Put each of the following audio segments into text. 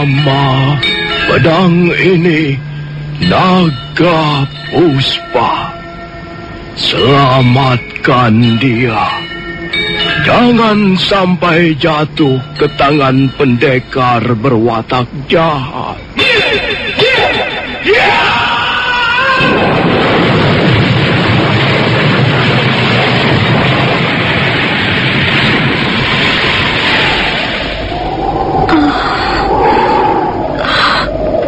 Nama pedang ini Naga Puspa. Selamatkan dia. Jangan sampai jatuh ke tangan pendekar berwatak jahat.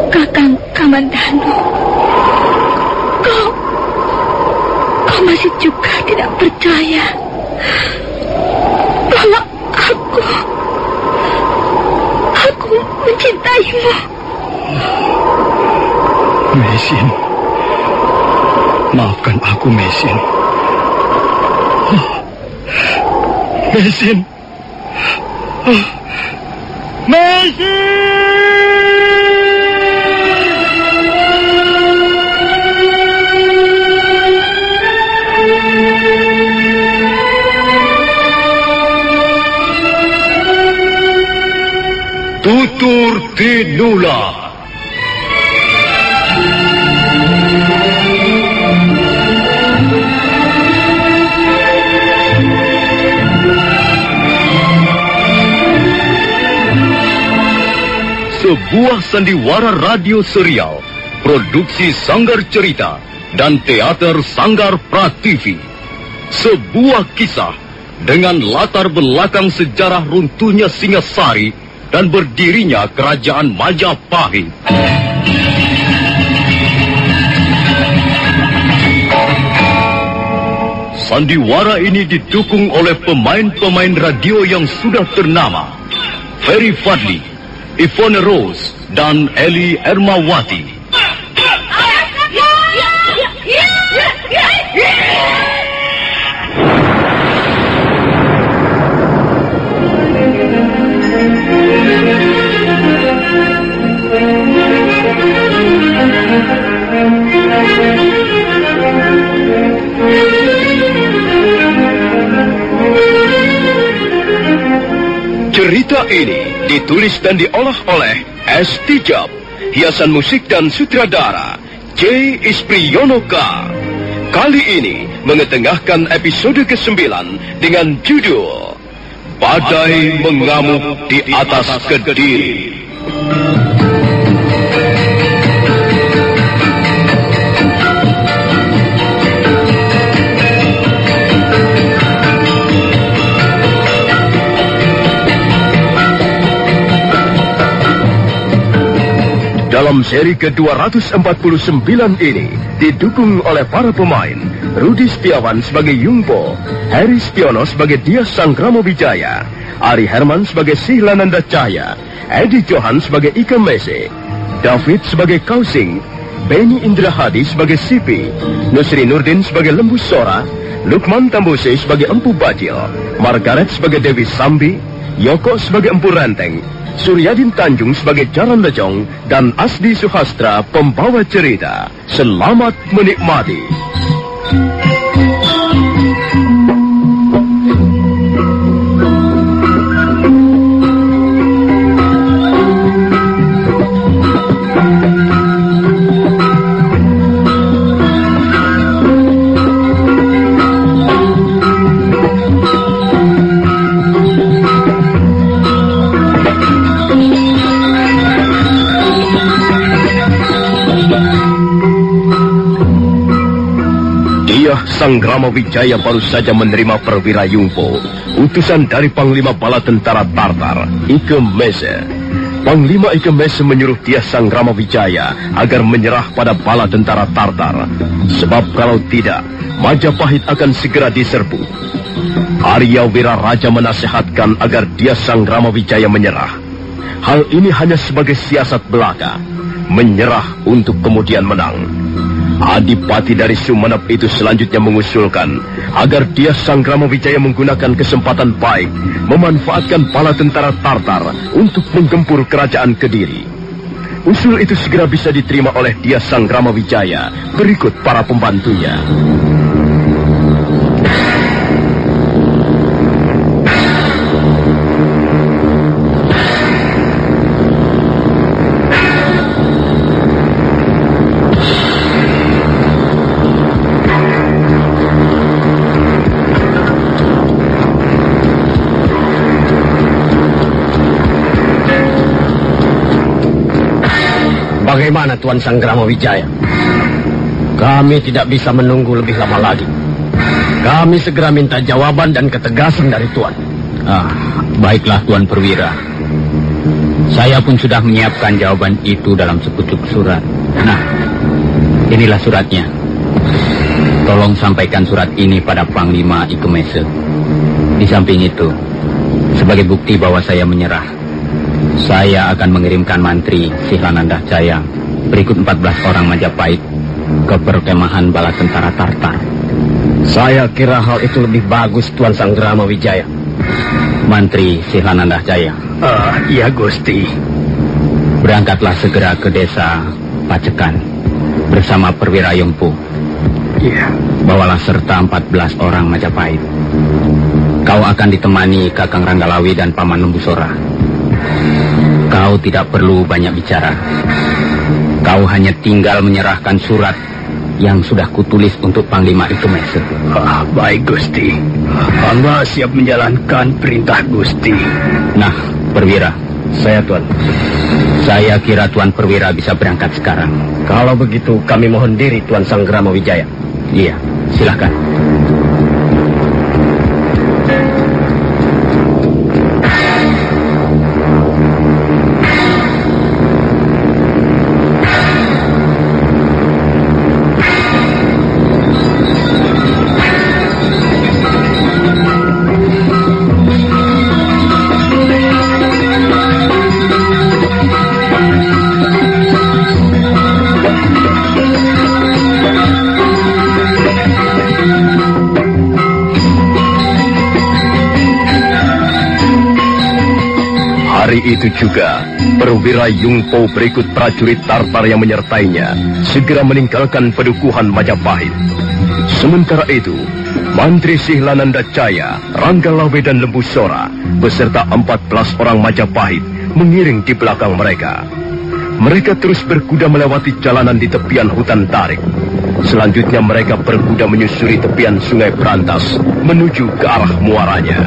Kakang Kamandanu, kau masih juga tidak percaya bahwa aku mencintaimu. Mesin, maafkan aku, Mesin. Mesin. Mesin! Tutur Tinula. Sebuah sandiwara radio serial, produksi Sanggar Cerita dan Teater Sanggar Prativi. Sebuah kisah dengan latar belakang sejarah runtuhnya Singasari dan berdirinya Kerajaan Majapahit. Sandiwara ini didukung oleh pemain-pemain radio yang sudah ternama, Ferry Fadli, Ivone Rose, dan Eli Ermawati. Cerita ini ditulis dan diolah oleh S. Tijab, hiasan musik dan sutradara J. Ispriyonoka. Kali ini mengetengahkan episode ke-9 dengan judul Badai Mengamuk di Atas Kediri. Dalam seri ke-249 ini didukung oleh para pemain Rudi Setiawan sebagai Yungpo, Heri Stiono sebagai Dias Sanggramowijaya, Ari Herman sebagai Sihlananda Cahya, Edi Johan sebagai Ika Mese, David sebagai Kausing, Beni Indrahadi sebagai Sipi, Nusri Nurdin sebagai Lembu Sora, Lukman Tambose sebagai Empu Bajil, Margaret sebagai Dewi Sambi, Yoko sebagai Empu Renteng, Suryadin Tanjung sebagai Jaran Lejong, dan Asdi Suhastra pembawa cerita. Selamat menikmati. Sanggramowijaya baru saja menerima perwira Yungpo, utusan dari Panglima Bala Tentara Tartar, Ike Mese. Panglima Ike Mese menyuruh Dias Sanggramowijaya agar menyerah pada bala tentara Tartar. Sebab kalau tidak, Majapahit akan segera diserbu. Arya Wiraraja menasehatkan agar Dias Sanggramowijaya menyerah. Hal ini hanya sebagai siasat belaka, menyerah untuk kemudian menang. Adipati dari Sumenep itu selanjutnya mengusulkan agar Dias Sanggramowijaya menggunakan kesempatan baik memanfaatkan bala tentara Tartar untuk menggempur kerajaan Kediri. Usul itu segera bisa diterima oleh Dias Sanggramowijaya berikut para pembantunya. Bagaimana Tuan Sanggrama Wijaya? Kami tidak bisa menunggu lebih lama lagi. Kami segera minta jawaban dan ketegasan dari Tuan. Baiklah Tuan Perwira. Saya pun sudah menyiapkan jawaban itu dalam sepucuk surat. Nah, inilah suratnya. Tolong sampaikan surat ini pada Panglima Ike Mese. Di samping itu, sebagai bukti bahwa saya menyerah, saya akan mengirimkan Mantri Sihlananda Jaya berikut 14 orang Majapahit ke perkemahan bala tentara Tartar. Saya kira hal itu lebih bagus, Tuan Sanggrama Wijaya. Mantri Sihlananda Jaya. Iya, Gusti. Berangkatlah segera ke desa Pacekan bersama Perwira Yungpo. Iya. Bawalah serta 14 orang Majapahit. Kau akan ditemani Kakang Ranggalawi dan Paman Lembusora. Kau tidak perlu banyak bicara. Kau hanya tinggal menyerahkan surat yang sudah kutulis untuk Panglima Ike Mese. Baik, Gusti. Hamba siap menjalankan perintah Gusti. Nah, Perwira. Saya, Tuan. Saya kira Tuan Perwira bisa berangkat sekarang. Kalau begitu, kami mohon diri, Tuan Sanggrama Wijaya. Iya, silakan. Hari itu juga, Perwira Yungpo berikut prajurit Tartar yang menyertainya segera meninggalkan pedukuhan Majapahit. Sementara itu, Mantri Sihlananda Jaya, Ranggalawe dan Lembusora beserta 14 orang Majapahit mengiring di belakang mereka. Mereka terus berkuda melewati jalanan di tepian hutan tarik. Selanjutnya mereka berkuda menyusuri tepian sungai Berantas menuju ke arah muaranya.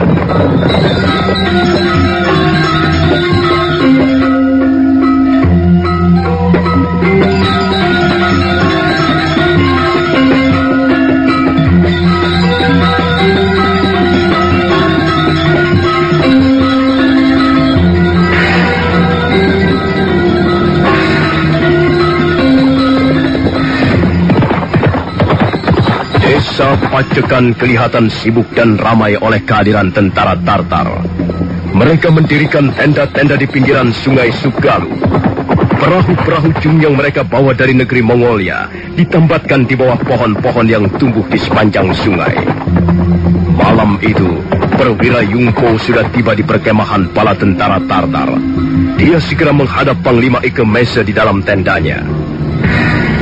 Desa Pacekan kelihatan sibuk dan ramai oleh kehadiran tentara Tartar. Mereka mendirikan tenda-tenda di pinggiran sungai Sugalu. Perahu-perahu jung yang mereka bawa dari negeri Mongolia ditambatkan di bawah pohon-pohon yang tumbuh di sepanjang sungai. Malam itu, Perwira Yungpo sudah tiba di perkemahan bala tentara Tartar. Dia segera menghadap Panglima Ike Mese di dalam tendanya.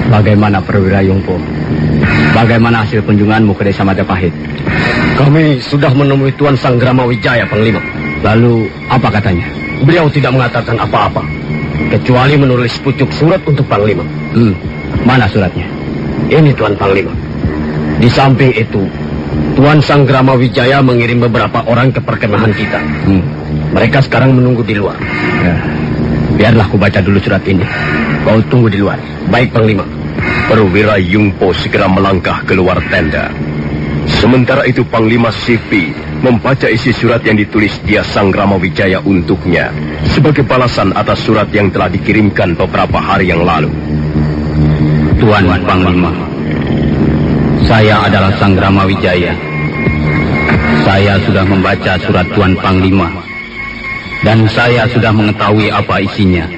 Bagaimana Perwira Yungpo? Bagaimana hasil kunjunganmu ke desa Majapahit? Kami sudah menemui Tuan Sanggrama Wijaya, Panglima. Lalu, apa katanya? Beliau tidak mengatakan apa-apa, kecuali menulis pucuk surat untuk Panglima. Mana suratnya? Ini, Tuan Panglima. Di samping itu, Tuan Sanggrama Wijaya mengirim beberapa orang ke perkemahan kita. Mereka sekarang menunggu di luar. Ya. Biarlah ku baca dulu surat ini. Kau tunggu di luar. Baik, Panglima. Perwira Yungpo segera melangkah keluar tenda. Sementara itu Panglima Sipi membaca isi surat yang ditulis Dia Sanggrama Wijaya untuknya sebagai balasan atas surat yang telah dikirimkan beberapa hari yang lalu. Tuan Panglima, saya adalah Sanggrama Wijaya. Saya sudah membaca surat Tuan Panglima dan saya sudah mengetahui apa isinya.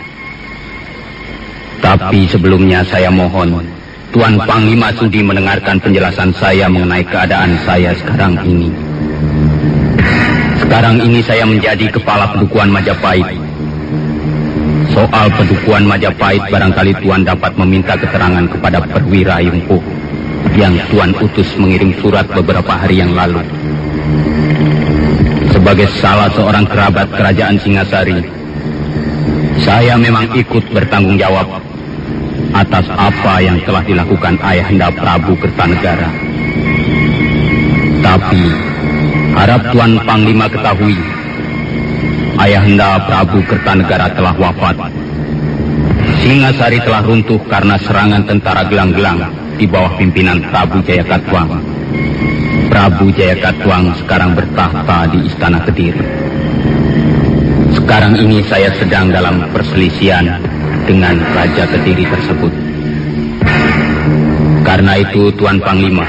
Tapi sebelumnya saya mohon Tuan Panglima sudi mendengarkan penjelasan saya mengenai keadaan saya sekarang ini. Sekarang ini saya menjadi kepala pedukuhan Majapahit. Soal pedukuhan Majapahit barangkali Tuan dapat meminta keterangan kepada Perwira Yungpo yang Tuan utus mengirim surat beberapa hari yang lalu. Sebagai salah seorang kerabat kerajaan Singasari, saya memang ikut bertanggung jawab atas apa yang telah dilakukan Ayahanda Prabu Kertanegara. Tapi harap Tuan Panglima ketahui, Ayahanda Prabu Kertanegara telah wafat. Singasari telah runtuh karena serangan tentara gelang-gelang di bawah pimpinan Prabu Jayakatwang. Prabu Jayakatwang sekarang bertahta di Istana Kediri. Sekarang ini saya sedang dalam perselisihan dengan Raja Kediri tersebut. Karena itu, Tuan Panglima,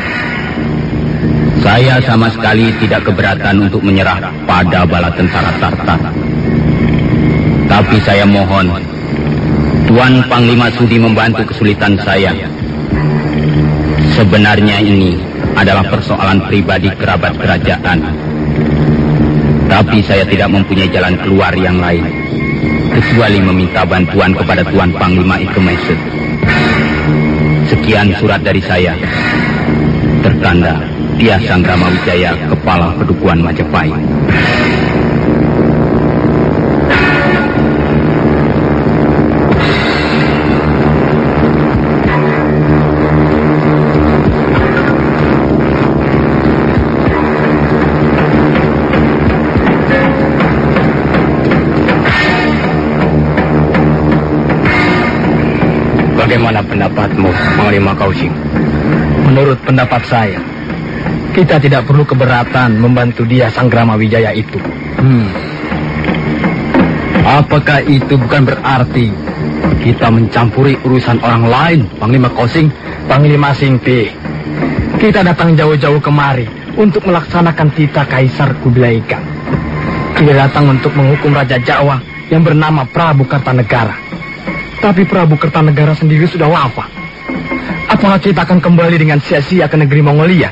saya sama sekali tidak keberatan untuk menyerah pada bala tentara Tartar. Tapi saya mohon, Tuan Panglima sudi membantu kesulitan saya. Sebenarnya ini adalah persoalan pribadi kerabat kerajaan. Tapi saya tidak mempunyai jalan keluar yang lain, kecuali meminta bantuan kepada Tuan Panglima Ike Mese. Sekian surat dari saya. Tertanda Dia Sanggrama Wijaya, Kepala Pedukuhan Majapahit. Bagaimana pendapatmu, Panglima Kausing? Menurut pendapat saya, kita tidak perlu keberatan membantu Dia Sanggrama Wijaya itu. Apakah itu bukan berarti kita mencampuri urusan orang lain, Panglima Kausing? Panglima Singpi, kita datang jauh-jauh kemari untuk melaksanakan titah Kaisar Kubilai Khan. Kita datang untuk menghukum Raja Jawa yang bernama Prabu Kartanegara. Tapi Prabu Kertanegara sendiri sudah wafat. Apakah kita akan kembali dengan sia-sia ke negeri Mongolia?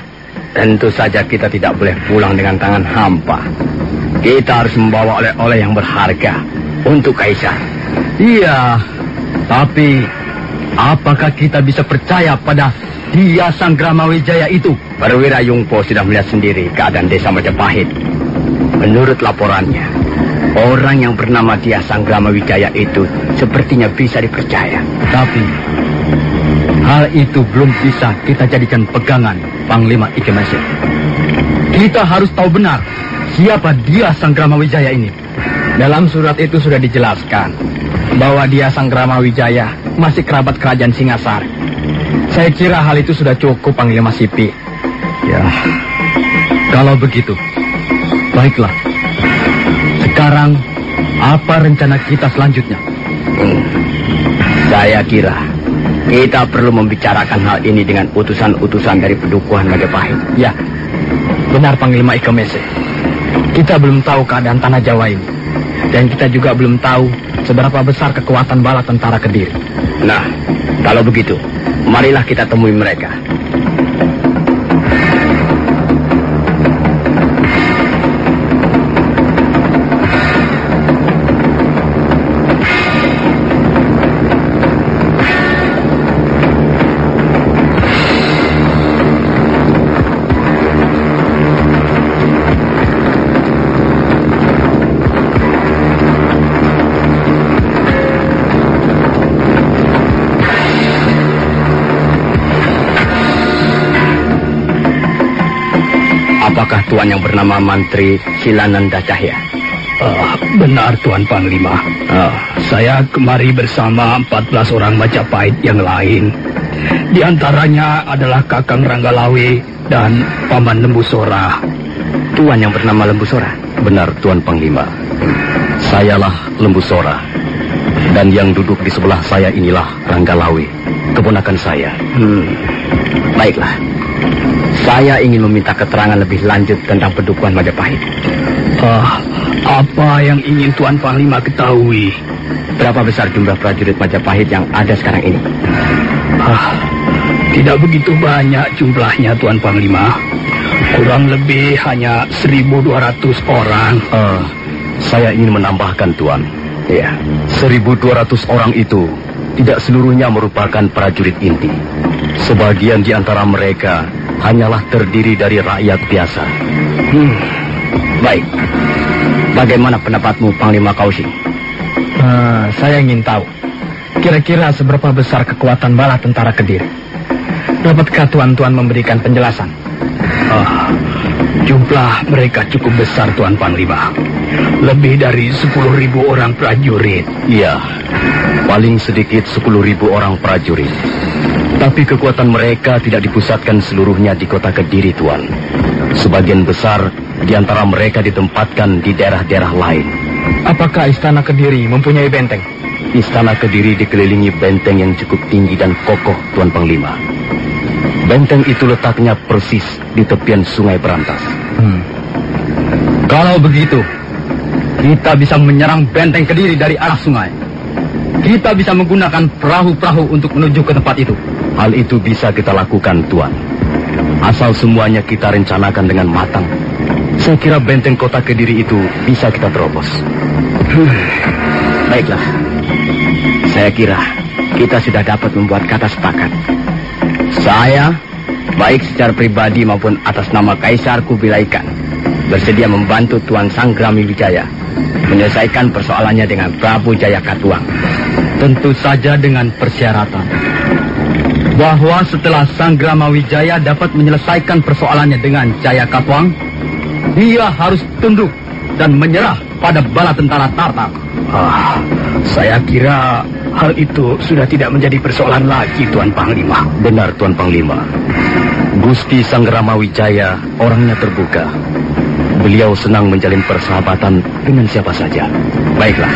Tentu saja kita tidak boleh pulang dengan tangan hampa. Kita harus membawa oleh-oleh yang berharga untuk Kaisar. Iya, tapi apakah kita bisa percaya pada Dia Sanggrama Wijaya itu? Perwira Yungpo sudah melihat sendiri keadaan desa Majapahit. Menurut laporannya, orang yang bernama Dia Sanggrama Wijaya itu sepertinya bisa dipercaya. Tapi hal itu belum bisa kita jadikan pegangan, Panglima Ike Mese. Kita harus tahu benar siapa Dia Sanggrama Wijaya ini. Dalam surat itu sudah dijelaskan bahwa Dia Sanggrama Wijaya masih kerabat kerajaan Singasari. Saya kira hal itu sudah cukup, Panglima Sipi. Ya, kalau begitu, baiklah. Sekarang, apa rencana kita selanjutnya? Saya kira kita perlu membicarakan hal ini dengan utusan-utusan dari Pedukuhan Majapahit. Ya, benar Panglima Ike Mese. Kita belum tahu keadaan tanah Jawa ini. Dan kita juga belum tahu seberapa besar kekuatan bala tentara Kediri. Nah, kalau begitu, marilah kita temui mereka. Apakah Tuan yang bernama Mantri Silananda Cahya? Benar Tuan Panglima. Saya kemari bersama 14 orang Majapahit yang lain. Di antaranya adalah Kakang Ranggalawe dan Paman Lembusora. Tuan yang bernama Lembusora? Benar Tuan Panglima. Sayalah Lembusora. Dan yang duduk di sebelah saya inilah Ranggalawe, keponakan saya. Baiklah. Saya ingin meminta keterangan lebih lanjut tentang Pedukuhan Majapahit. Apa yang ingin Tuan Panglima ketahui? Berapa besar jumlah prajurit Majapahit yang ada sekarang ini? Tidak begitu banyak jumlahnya Tuan Panglima. Kurang lebih hanya 1.200 orang. Saya ingin menambahkan Tuan. Ya, 1.200 orang itu tidak seluruhnya merupakan prajurit inti. Sebagian di antara mereka hanyalah terdiri dari rakyat biasa. Baik. Bagaimana pendapatmu, Panglima Kausing? Saya ingin tahu, kira-kira seberapa besar kekuatan bala tentara Kediri? Dapatkah tuan-tuan memberikan penjelasan? Jumlah mereka cukup besar, Tuan Panglima. Lebih dari 10.000 orang prajurit. Iya, paling sedikit 10.000 orang prajurit. Tapi kekuatan mereka tidak dipusatkan seluruhnya di kota Kediri, Tuan. Sebagian besar di antara mereka ditempatkan di daerah-daerah lain. Apakah Istana Kediri mempunyai benteng? Istana Kediri dikelilingi benteng yang cukup tinggi dan kokoh, Tuan Panglima. Benteng itu letaknya persis di tepian Sungai Berantas. Kalau begitu, kita bisa menyerang benteng Kediri dari arah sungai. Kita bisa menggunakan perahu-perahu untuk menuju ke tempat itu. Hal itu bisa kita lakukan, Tuan. Asal semuanya kita rencanakan dengan matang. Saya kira benteng kota Kediri itu bisa kita terobos. Baiklah. Saya kira kita sudah dapat membuat kata sepakat. Saya, baik secara pribadi maupun atas nama Kaisar Kubilai Khan, bersedia membantu Tuan Sanggrami Wijaya menyelesaikan persoalannya dengan Prabu Jayakatwang. Tentu saja dengan persyaratan bahwa setelah Sanggrama Wijaya dapat menyelesaikan persoalannya dengan Jayakatwang, dia harus tunduk dan menyerah pada bala tentara Tartar. Saya kira hal itu sudah tidak menjadi persoalan lagi, Tuan Panglima. Benar, Tuan Panglima. Gusti Sanggrama Wijaya orangnya terbuka. Beliau senang menjalin persahabatan dengan siapa saja. Baiklah,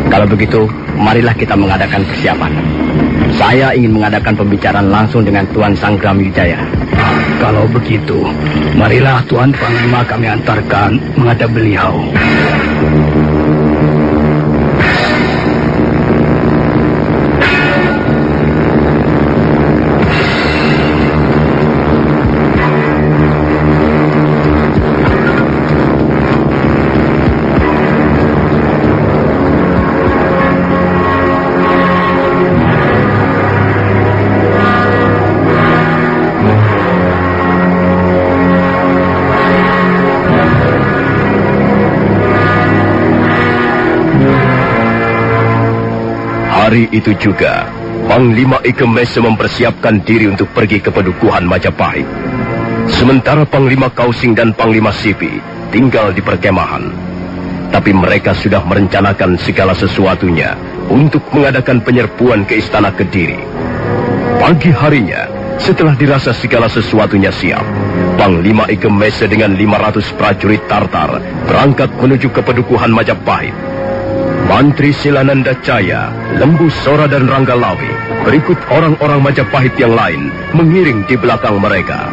kalau begitu, marilah kita mengadakan persiapan. Saya ingin mengadakan pembicaraan langsung dengan Tuan Sanggrama Wijaya. Kalau begitu, marilah Tuan Panglima kami antarkan menghadap beliau. Hari itu juga, Panglima Ike Mese mempersiapkan diri untuk pergi ke Pedukuhan Majapahit. Sementara Panglima Kausing dan Panglima Sipi tinggal di perkemahan. Tapi mereka sudah merencanakan segala sesuatunya untuk mengadakan penyerbuan ke Istana Kediri. Pagi harinya, setelah dirasa segala sesuatunya siap, Panglima Ike Mese dengan 500 prajurit Tartar berangkat menuju ke Pedukuhan Majapahit. Mantri Silananda Caya, Lembu Sora dan Ranggalawi berikut orang-orang Majapahit yang lain mengiring di belakang mereka.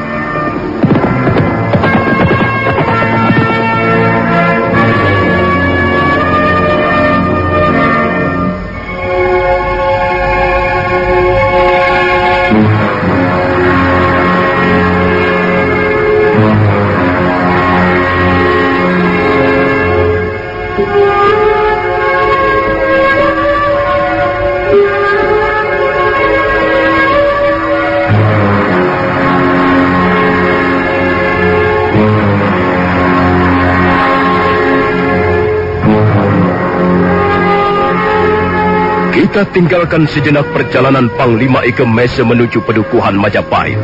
Kita tinggalkan sejenak perjalanan Panglima Ike Mese menuju Pedukuhan Majapahit.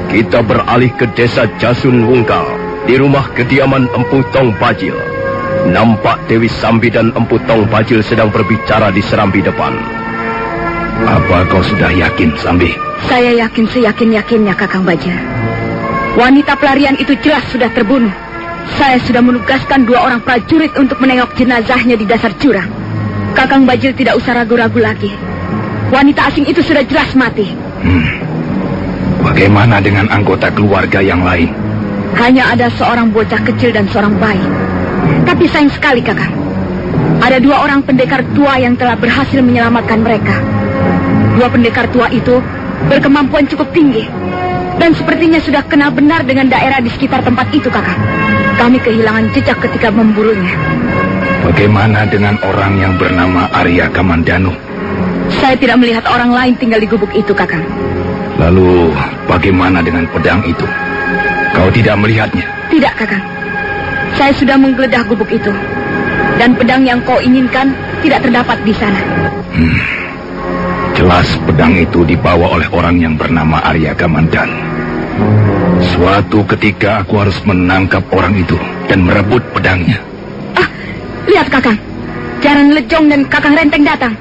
Kita beralih ke desa Jasun Wungkal, di rumah kediaman Empu Tong Bajil. Nampak Dewi Sambi dan Empu Tong Bajil sedang berbicara di serambi depan. Apa kau sudah yakin, Sambi? Saya yakin seyakin-yakinnya, Kakang Bajil. Wanita pelarian itu jelas sudah terbunuh. Saya sudah menugaskan 2 orang prajurit untuk menengok jenazahnya di dasar jurang. Kakang Bajil tidak usah ragu-ragu lagi. Wanita asing itu sudah jelas mati. Bagaimana dengan anggota keluarga yang lain? Hanya ada seorang bocah kecil dan seorang bayi. Tapi sayang sekali, Kakang. Ada 2 orang pendekar tua yang telah berhasil menyelamatkan mereka. 2 pendekar tua itu berkemampuan cukup tinggi. Dan sepertinya sudah kenal benar dengan daerah di sekitar tempat itu, Kakang. Kami kehilangan jejak ketika memburunya. Bagaimana dengan orang yang bernama Arya Kamandanu? Saya tidak melihat orang lain tinggal di gubuk itu, Kakang. Lalu bagaimana dengan pedang itu? Kau tidak melihatnya? Tidak, Kakang. Saya sudah menggeledah gubuk itu. Dan pedang yang kau inginkan tidak terdapat di sana. Jelas pedang itu dibawa oleh orang yang bernama Arya Kamandanu. Suatu ketika aku harus menangkap orang itu dan merebut pedangnya. Kakang, Jaran Lejong dan Kakang Renteng datang.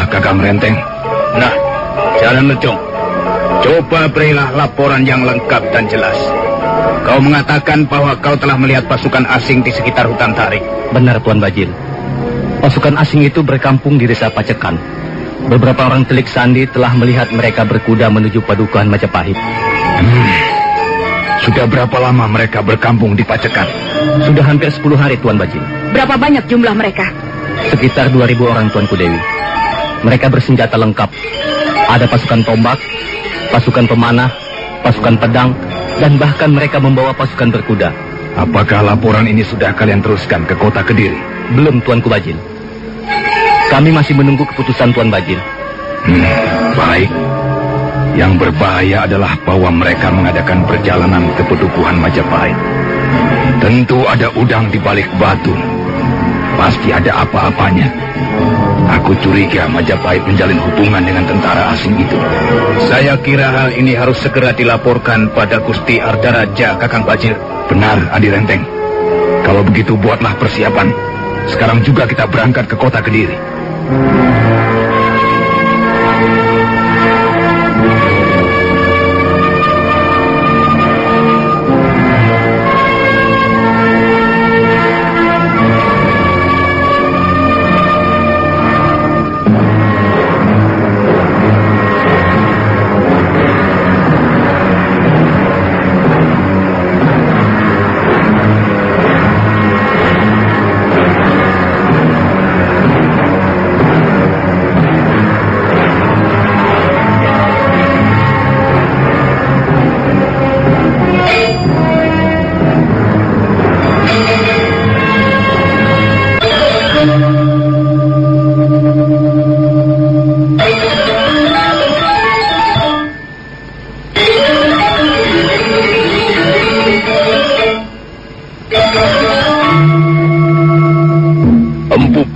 Kakang Renteng. Nah, Jaran Lejong, coba berilah laporan yang lengkap dan jelas. Kau mengatakan bahwa kau telah melihat pasukan asing di sekitar hutan tarik. Benar, Tuan Bajil. Pasukan asing itu berkampung di desa Pacekan. Beberapa orang telik sandi telah melihat mereka berkuda menuju padukuhan Majapahit. Sudah berapa lama mereka berkampung di Pacekan? Sudah hampir 10 hari, Tuan Bajil. Berapa banyak jumlah mereka? Sekitar 2.000 orang, Tuanku Dewi. Mereka bersenjata lengkap. Ada pasukan tombak, pasukan pemanah, pasukan pedang, dan bahkan mereka membawa pasukan berkuda. Apakah laporan ini sudah kalian teruskan ke kota Kediri? Belum, Tuanku Bajil. Kami masih menunggu keputusan Tuan Bajil. Baik. Yang berbahaya adalah bahwa mereka mengadakan perjalanan ke pedukuhan Majapahit. Tentu ada udang di balik batu. Pasti ada apa-apanya. Aku curiga Majapahit menjalin hubungan dengan tentara asing itu. Saya kira hal ini harus segera dilaporkan pada Gusti Ardaraja, Kakang Bajil. Benar, Adi Renteng. Kalau begitu buatlah persiapan. Sekarang juga kita berangkat ke kota Kediri.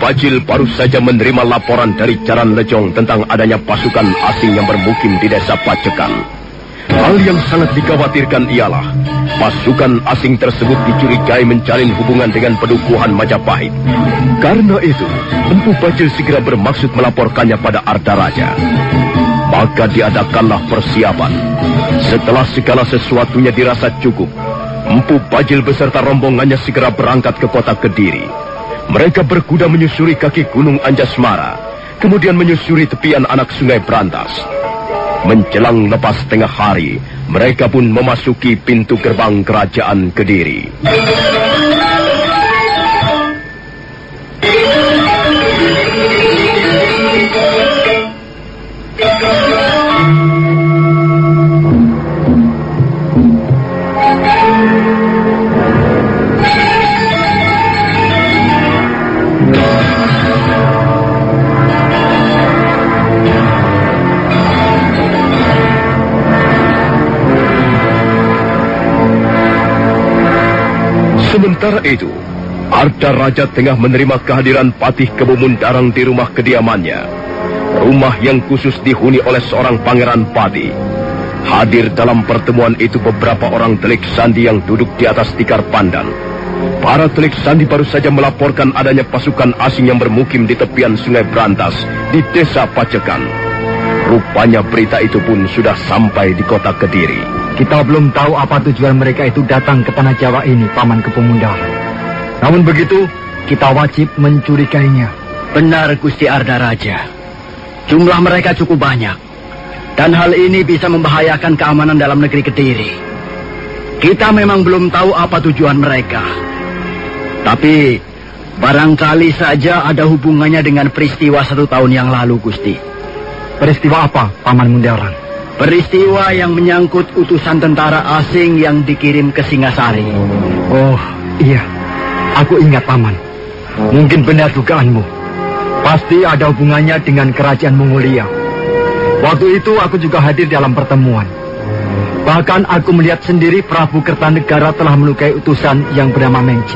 Bajil baru saja menerima laporan dari Jaran Lejong tentang adanya pasukan asing yang bermukim di desa Pacekan. Hal yang sangat dikhawatirkan ialah pasukan asing tersebut dicurigai menjalin hubungan dengan pedukuhan Majapahit. Karena itu, Empu Bajil segera bermaksud melaporkannya pada Ardaraja. Maka diadakanlah persiapan. Setelah segala sesuatunya dirasa cukup, Empu Bajil beserta rombongannya segera berangkat ke kota Kediri. Mereka berkuda menyusuri kaki Gunung Anjasmara, kemudian menyusuri tepian anak Sungai Brantas. Menjelang lepas tengah hari, mereka pun memasuki pintu gerbang kerajaan Kediri. Sementara itu, Ardaraja tengah menerima kehadiran Patih Kebumundarang di rumah kediamannya. Rumah yang khusus dihuni oleh seorang pangeran Patih. Hadir dalam pertemuan itu beberapa orang telik sandi yang duduk di atas tikar pandan. Para telik sandi baru saja melaporkan adanya pasukan asing yang bermukim di tepian Sungai Brantas di desa Pacekan. Rupanya berita itu pun sudah sampai di kota Kediri. Kita belum tahu apa tujuan mereka itu datang ke tanah Jawa ini, Paman Kebumundarang. Namun begitu, kita wajib mencurigainya. Benar, Gusti Ardaraja. Jumlah mereka cukup banyak. Dan hal ini bisa membahayakan keamanan dalam negeri Kediri. Kita memang belum tahu apa tujuan mereka. Tapi, barangkali saja ada hubungannya dengan peristiwa 1 tahun yang lalu, Gusti. Peristiwa apa, Paman Mundarang? Peristiwa yang menyangkut utusan tentara asing yang dikirim ke Singasari. Oh, iya. Aku ingat, Paman. Mungkin benar dugaanmu. Pasti ada hubungannya dengan kerajaan Mongolia. Waktu itu aku juga hadir dalam pertemuan. Bahkan aku melihat sendiri Prabu Kertanegara telah melukai utusan yang bernama Mengci.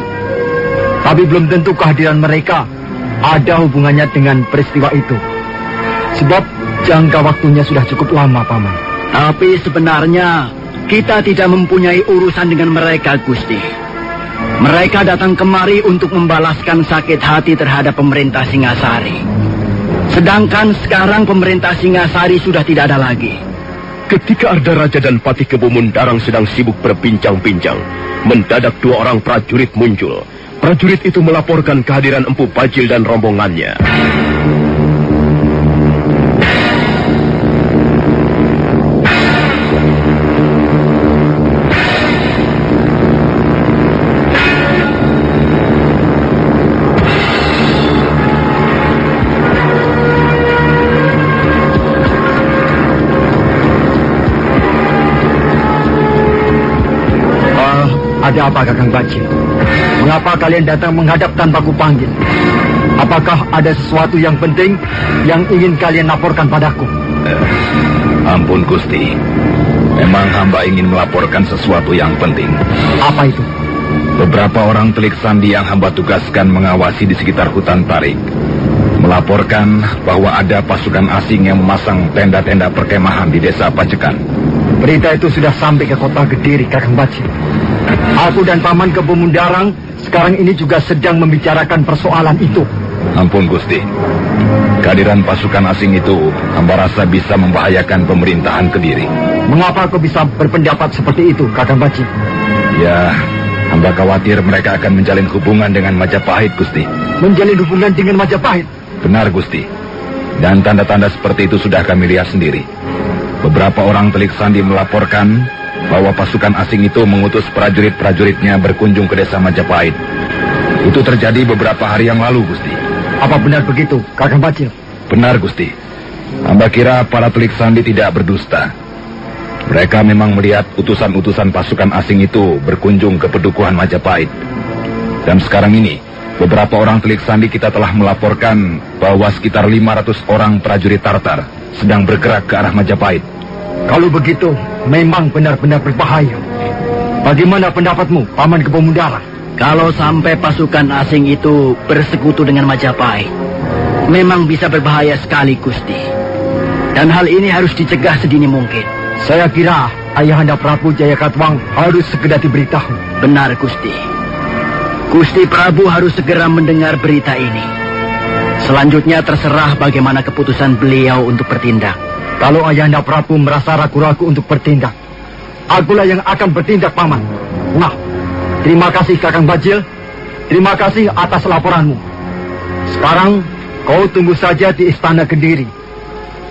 Tapi belum tentu kehadiran mereka ada hubungannya dengan peristiwa itu. Sebab jangka waktunya sudah cukup lama, Paman. Tapi sebenarnya kita tidak mempunyai urusan dengan mereka, Gusti. Mereka datang kemari untuk membalaskan sakit hati terhadap pemerintah Singasari. Sedangkan sekarang pemerintah Singasari sudah tidak ada lagi. Ketika Arda Raja dan Patih Kebo Mundarang sedang sibuk berbincang-bincang, mendadak dua orang prajurit muncul. Prajurit itu melaporkan kehadiran Empu Bajil dan rombongannya. Ada apa, Kakang Bajil? Mengapa kalian datang menghadap tanpa kupanggil? Apakah ada sesuatu yang penting yang ingin kalian laporkan padaku? Ampun, Gusti. Memang hamba ingin melaporkan sesuatu yang penting. Apa itu? Beberapa orang telik sandi yang hamba tugaskan mengawasi di sekitar hutan Tarik melaporkan bahwa ada pasukan asing yang memasang tenda-tenda perkemahan di desa Pacekan. Berita itu sudah sampai ke kota Kediri, Kakang Bajil. Aku dan Paman Kebo Mundarang sekarang ini juga sedang membicarakan persoalan itu. Ampun, Gusti. Kehadiran pasukan asing itu hamba rasa bisa membahayakan pemerintahan Kediri. Mengapa kau bisa berpendapat seperti itu, Kakang Bajil? Ya, hamba khawatir mereka akan menjalin hubungan dengan Majapahit, Gusti. Menjalin hubungan dengan Majapahit? Benar, Gusti. Dan tanda-tanda seperti itu sudah kami lihat sendiri. Beberapa orang telik sandi melaporkan bahwa pasukan asing itu mengutus prajurit-prajuritnya berkunjung ke desa Majapahit. Itu terjadi beberapa hari yang lalu, Gusti. Apa benar begitu, Kakang Bajil? Benar, Gusti. Hamba kira para telik sandi tidak berdusta. Mereka memang melihat utusan-utusan pasukan asing itu berkunjung ke pedukuhan Majapahit. Dan sekarang ini, beberapa orang telik sandi kita telah melaporkan bahwa sekitar 500 orang prajurit Tartar sedang bergerak ke arah Majapahit. Kalau begitu, memang benar-benar berbahaya. Bagaimana pendapatmu, Paman Kebo Mundarang? Kalau sampai pasukan asing itu bersekutu dengan Majapahit, memang bisa berbahaya sekali, Gusti. Dan hal ini harus dicegah sedini mungkin. Saya kira Ayahanda Prabu Jayakatwang harus segera diberitahu. Benar, Gusti. Gusti Prabu harus segera mendengar berita ini. Selanjutnya terserah bagaimana keputusan beliau untuk bertindak. Kalau Ayahanda Prabu merasa ragu-ragu untuk bertindak, akulah yang akan bertindak, Paman. Nah, terima kasih, Kakang Bajil. Terima kasih atas laporanmu. Sekarang, kau tunggu saja di Istana Kediri.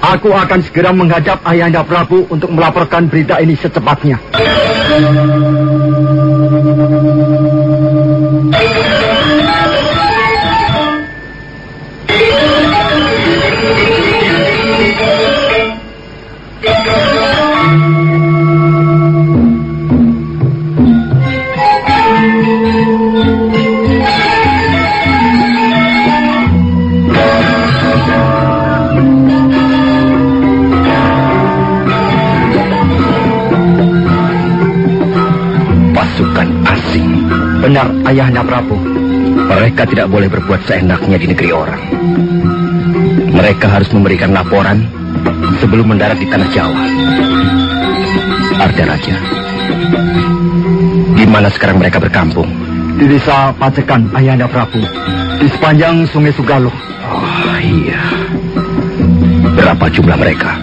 Aku akan segera menghadap Ayahanda Prabu untuk melaporkan berita ini secepatnya. Benar, Ayahanda Prabu. Mereka tidak boleh berbuat seenaknya di negeri orang. Mereka harus memberikan laporan sebelum mendarat di tanah Jawa. Arda Raja, di mana sekarang mereka berkampung? Di desa Pacekan, Ayahanda Prabu. Di sepanjang Sungai Sugalo. Oh iya. Berapa jumlah mereka?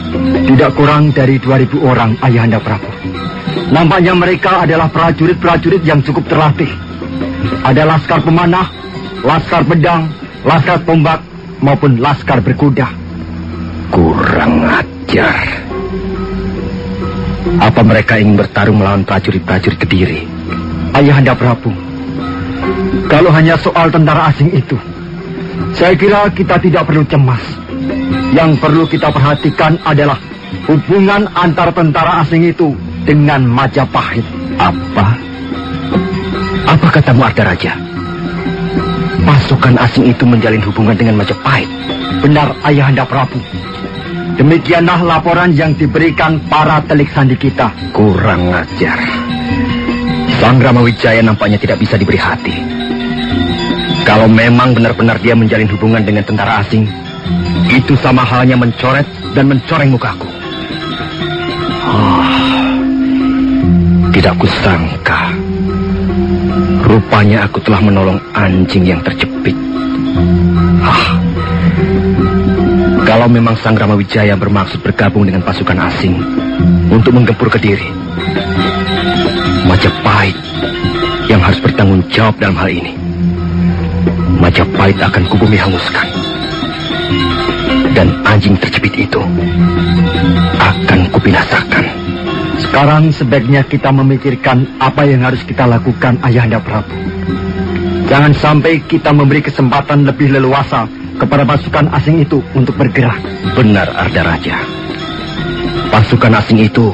Tidak kurang dari 2.000 orang, Ayahanda Prabu. Nampaknya mereka adalah prajurit-prajurit yang cukup terlatih. Ada laskar pemanah, laskar pedang, laskar tombak, maupun laskar berkuda. Kurang ajar. Apa mereka ingin bertarung melawan prajurit-prajurit Kediri? Ayahanda Prabu, kalau hanya soal tentara asing itu, saya kira kita tidak perlu cemas. Yang perlu kita perhatikan adalah hubungan antar tentara asing itu dengan Majapahit. Apa? Apa katamu, Ardaraja? Pasukan asing itu menjalin hubungan dengan Majapahit? Benar, Ayahanda Prabu. Demikianlah laporan yang diberikan para telik sandi kita. Kurang ajar. Sang Ramawijaya nampaknya tidak bisa diberi hati. Kalau memang benar-benar dia menjalin hubungan dengan tentara asing, itu sama halnya mencoret dan mencoreng mukaku. Tidak kusangka. Rupanya aku telah menolong anjing yang terjepit. Kalau memang Sang Ramawijaya bermaksud bergabung dengan pasukan asing untuk menggempur Kediri, Majapahit yang harus bertanggung jawab dalam hal ini. Majapahit akan kubumi hanguskan. Dan anjing terjepit itu akan kubinasakan. Sekarang sebaiknya kita memikirkan apa yang harus kita lakukan, Ayahanda Prabu. Jangan sampai kita memberi kesempatan lebih leluasa kepada pasukan asing itu untuk bergerak. Benar, Ardaraja. Pasukan asing itu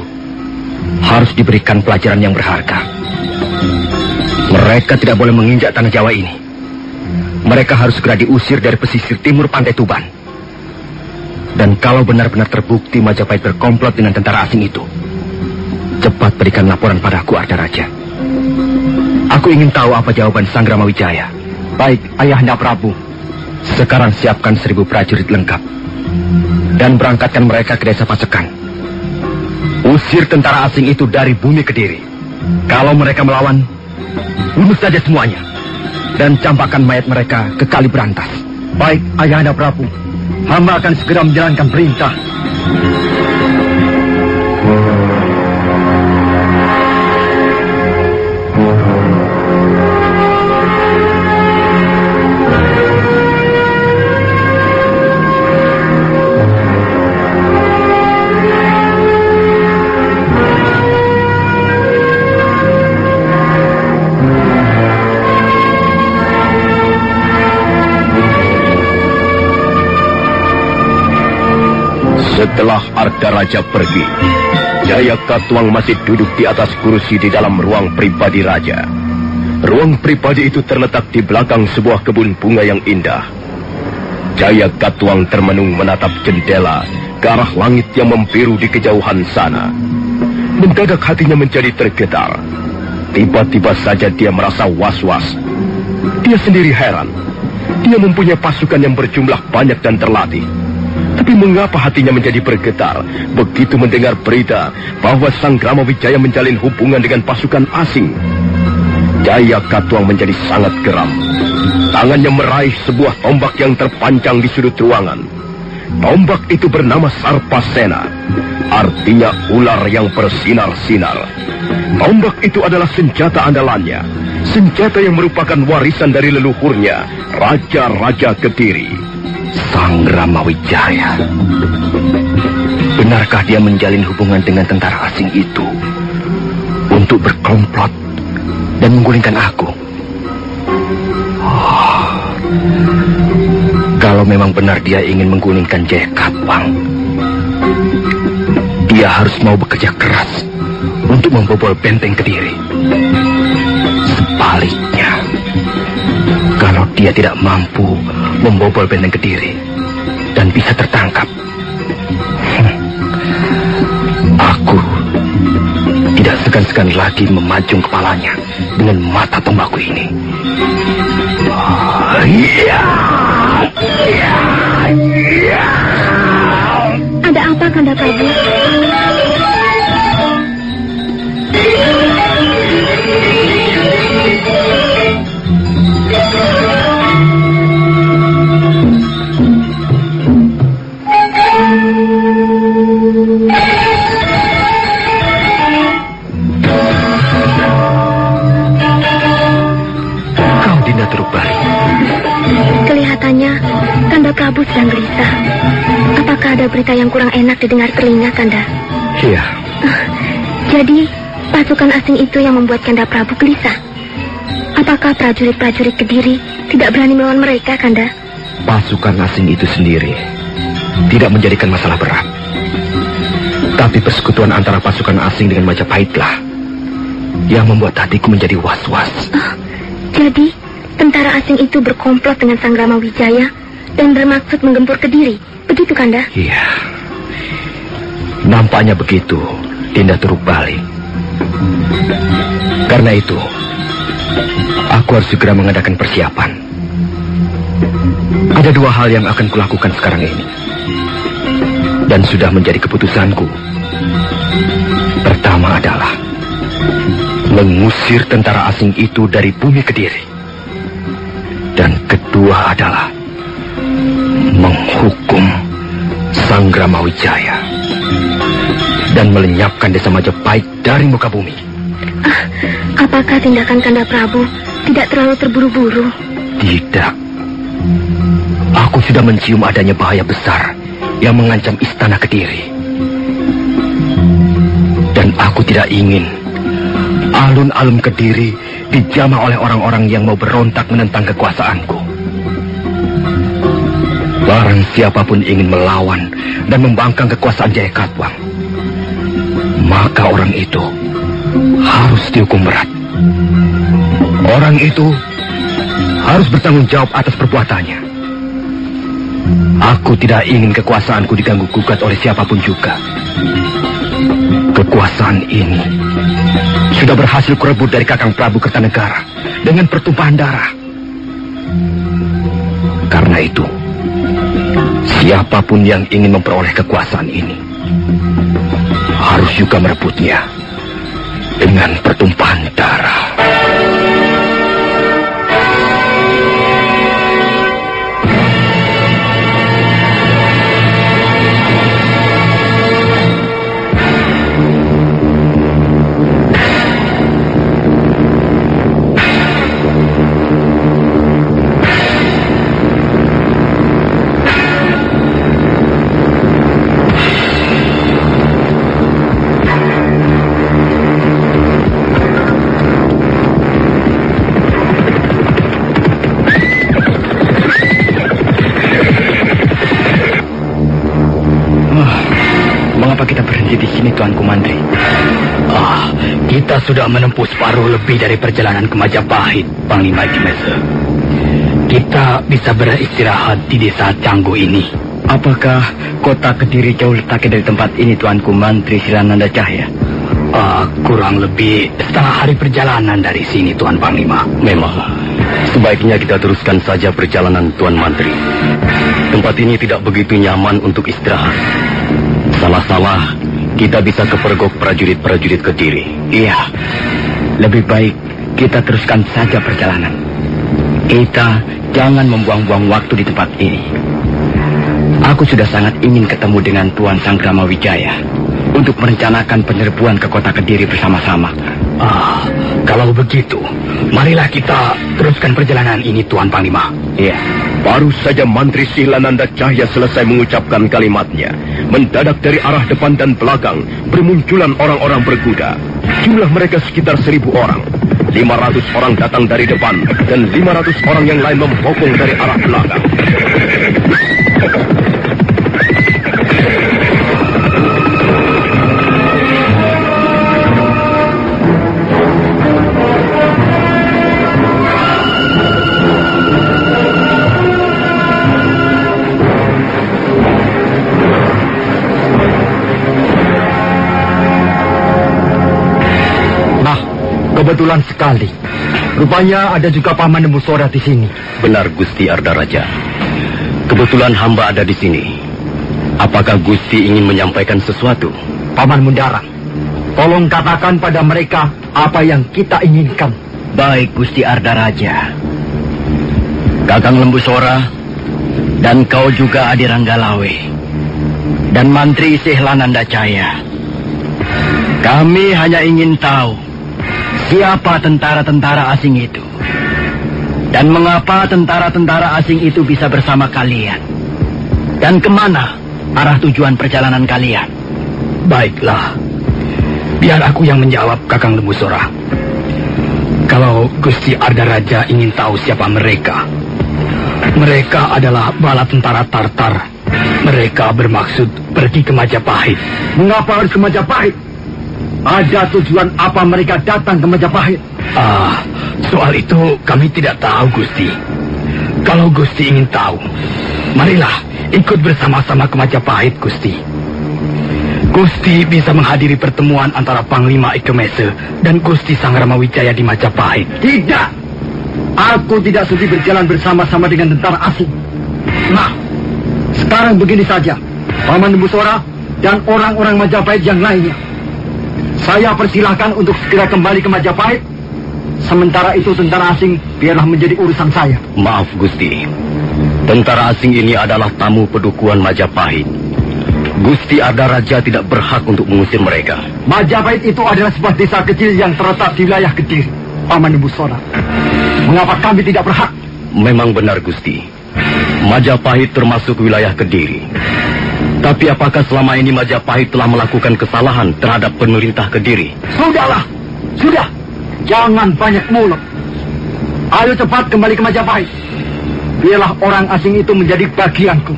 harus diberikan pelajaran yang berharga. Mereka tidak boleh menginjak tanah Jawa ini. Mereka harus segera diusir dari pesisir timur Pantai Tuban. Dan kalau benar-benar terbukti Majapahit berkomplot dengan tentara asing itu, cepat berikan laporan padaku, Ardaraja. Aku ingin tahu apa jawaban Sang Ramawijaya. Baik, Ayahanda Prabu. Sekarang siapkan 1000 prajurit lengkap dan berangkatkan mereka ke desa Pasekan. Usir tentara asing itu dari bumi Kediri. Kalau mereka melawan, bunuh saja semuanya dan campakkan mayat mereka ke Kali Berantas. Baik, Ayahanda Prabu. Hamba akan segera menjalankan perintah. Setelah Ardaraja pergi, Jayakatwang masih duduk di atas kursi di dalam ruang pribadi raja. Ruang pribadi itu terletak di belakang sebuah kebun bunga yang indah. Jayakatwang termenung menatap jendela ke arah langit yang membiru di kejauhan sana. Mendadak hatinya menjadi tergetar. Tiba-tiba saja dia merasa was-was. Dia sendiri heran. Dia mempunyai pasukan yang berjumlah banyak dan terlatih. Tapi mengapa hatinya menjadi bergetar begitu mendengar berita bahwa Sang Ramawijaya menjalin hubungan dengan pasukan asing? Jayakatwang menjadi sangat geram. Tangannya meraih sebuah tombak yang terpanjang di sudut ruangan. Tombak itu bernama Sarpasena, artinya ular yang bersinar-sinar. Tombak itu adalah senjata andalannya, senjata yang merupakan warisan dari leluhurnya, Raja-Raja Kediri. Sang Ramawijaya. Benarkah dia menjalin hubungan dengan tentara asing itu untuk berkomplot dan menggulingkan aku? Kalau memang benar dia ingin menggulingkan Jayakatwang, dia harus mau bekerja keras untuk membobol benteng Kediri. Sebaliknya, kalau dia tidak mampu membobol benteng Kediri dan bisa tertangkap, aku tidak segan-segan lagi memajung kepalanya dengan mata tombakku ini. Ada apa, Kanda Prabu? Kelihatannya Kanda Prabu sedang gelisah. Apakah ada berita yang kurang enak didengar telinga, Kanda? Iya. Jadi pasukan asing itu yang membuat Kanda Prabu gelisah. Apakah prajurit-prajurit Kediri tidak berani melawan mereka, Kanda? Pasukan asing itu sendiri tidak menjadikan masalah berat. Tapi persekutuan antara pasukan asing dengan Majapahitlah yang membuat hatiku menjadi was-was. Jadi, tentara asing itu berkomplot dengan Sang Ramawijaya dan bermaksud menggempur Kediri, begitu Kanda? Iya, nampaknya begitu, Dinda Turuk Bali. Karena itu, aku harus segera mengadakan persiapan. Ada dua hal yang akan kulakukan sekarang ini, dan sudah menjadi keputusanku. Pertama adalah mengusir tentara asing itu dari bumi Kediri. Dan kedua adalah menghukum Sang Ramawijaya dan melenyapkan desa Majapahit dari muka bumi. Apakah tindakan Kanda Prabu tidak terlalu terburu-buru? Tidak. Aku sudah mencium adanya bahaya besar yang mengancam istana Kediri. Dan aku tidak ingin alun-alun Kediri dijamah oleh orang-orang yang mau berontak menentang kekuasaanku. Barang siapapun ingin melawan dan membangkang kekuasaan Jaya Katuang, maka orang itu harus dihukum berat. Orang itu harus bertanggung jawab atas perbuatannya. Aku tidak ingin kekuasaanku diganggu-gugat oleh siapapun juga. Kekuasaan ini sudah berhasil kurebut dari Kakang Prabu Kertanegara dengan pertumpahan darah. Karena itu, siapapun yang ingin memperoleh kekuasaan ini harus juga merebutnya dengan pertumpahan darah. Mengapa kita berhenti di sini, Tuanku Mantri? Kita sudah menempuh separuh lebih dari perjalanan ke Majapahit, Panglima Ika Mese. Kita bisa beristirahat di desa Canggu ini. Apakah kota Kediri jauh letaknya dari tempat ini, Tuanku Mantri Silananda Cahya? Kurang lebih setengah hari perjalanan dari sini, Tuan Panglima. Memang. Sebaiknya kita teruskan saja perjalanan, Tuan Mantri. Tempat ini tidak begitu nyaman untuk istirahat. Salah-salah, kita bisa kepergok prajurit-prajurit Kediri. Iya, lebih baik kita teruskan saja perjalanan. Kita jangan membuang-buang waktu di tempat ini. Aku sudah sangat ingin ketemu dengan Tuan Sang Ramawijaya untuk merencanakan penyerbuan ke kota Kediri bersama-sama. Kalau begitu, marilah kita teruskan perjalanan ini, Tuan Panglima. Iya. Baru saja Mantri Silananda Cahya selesai mengucapkan kalimatnya, mendadak dari arah depan dan belakang bermunculan orang-orang berkuda. Jumlah mereka sekitar 1.000 orang. 500 orang datang dari depan dan 500 orang yang lain membokong dari arah belakang. Kebetulan sekali. Rupanya ada juga Paman Nembusora di sini. Benar, Gusti Arda Raja. Kebetulan hamba ada di sini. Apakah Gusti ingin menyampaikan sesuatu? Paman Mundarang, tolong katakan pada mereka apa yang kita inginkan. Baik, Gusti Arda Raja. Kakang Lembusora dan kau juga Adi Ranggalawe dan Mantri Sihlananda Cahya. Kami hanya ingin tahu siapa tentara-tentara asing itu? Dan mengapa tentara-tentara asing itu bisa bersama kalian? Dan kemana arah tujuan perjalanan kalian? Baiklah, biar aku yang menjawab, Kakang Lembusora. Kalau Gusti Arda Raja ingin tahu siapa mereka, mereka adalah bala tentara Tartar Mereka bermaksud pergi ke Majapahit. Mengapa harus ke Majapahit? Ada tujuan apa mereka datang ke Majapahit? Soal itu kami tidak tahu, Gusti. Kalau Gusti ingin tahu, marilah ikut bersama-sama ke Majapahit, Gusti. Gusti bisa menghadiri pertemuan antara Panglima Ike Mese dan Gusti Sangramawijaya di Majapahit. Tidak! Aku tidak sudi berjalan bersama-sama dengan tentara asing. Nah, sekarang begini saja, Paman Nembusora dan orang-orang Majapahit yang lainnya. Saya persilahkan untuk segera kembali ke Majapahit. Sementara itu tentara asing biarlah menjadi urusan saya. Maaf, Gusti. Tentara asing ini adalah tamu pedukuhan Majapahit. Gusti Arda Raja tidak berhak untuk mengusir mereka. Majapahit itu adalah sebuah desa kecil yang terletak di wilayah Kediri, Paman Nembusora. Mengapa kami tidak berhak? Memang benar, Gusti. Majapahit termasuk wilayah Kediri. Tapi apakah selama ini Majapahit telah melakukan kesalahan terhadap pemerintah Kediri? Sudahlah, sudah. Jangan banyak mulut. Ayo cepat kembali ke Majapahit. Biarlah orang asing itu menjadi bagianku.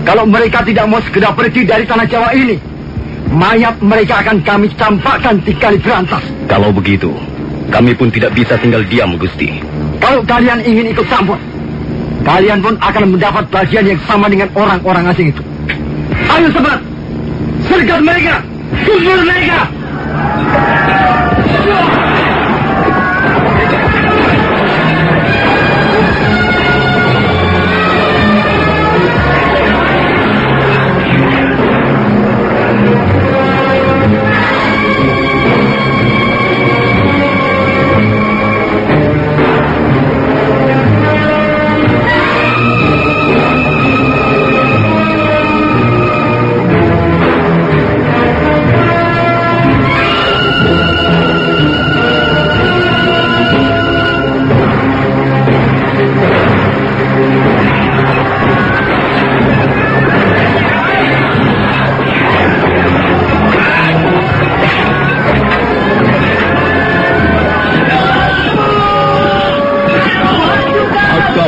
Kalau mereka tidak mau segera pergi dari tanah Jawa ini, mayat mereka akan kami campakkan di Kali Berantas. Kalau begitu, kami pun tidak bisa tinggal diam, Gusti. Kalau kalian ingin ikut campur, kalian pun akan mendapat bagian yang sama dengan orang-orang asing itu. Ayo cepat, sergat mereka, kubur mereka.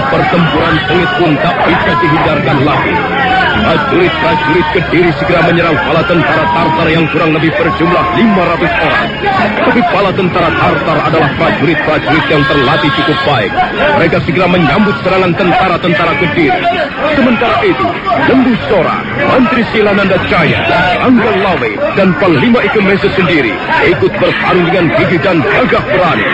Pertempuran sengit pun tak bisa dihindarkan lagi. Prajurit-prajurit Kediri segera menyerang bala tentara Tartar yang kurang lebih berjumlah 500 orang. Tapi bala tentara Tartar adalah prajurit-prajurit yang terlatih cukup baik. Mereka segera menyambut serangan tentara-tentara Kediri. Sementara itu, Nembusora, Mantri Silananda Jaya, Angga Lawe, dan Panglima Ike Mese sendiri ikut bertarung dengan gigih dan gagah berani.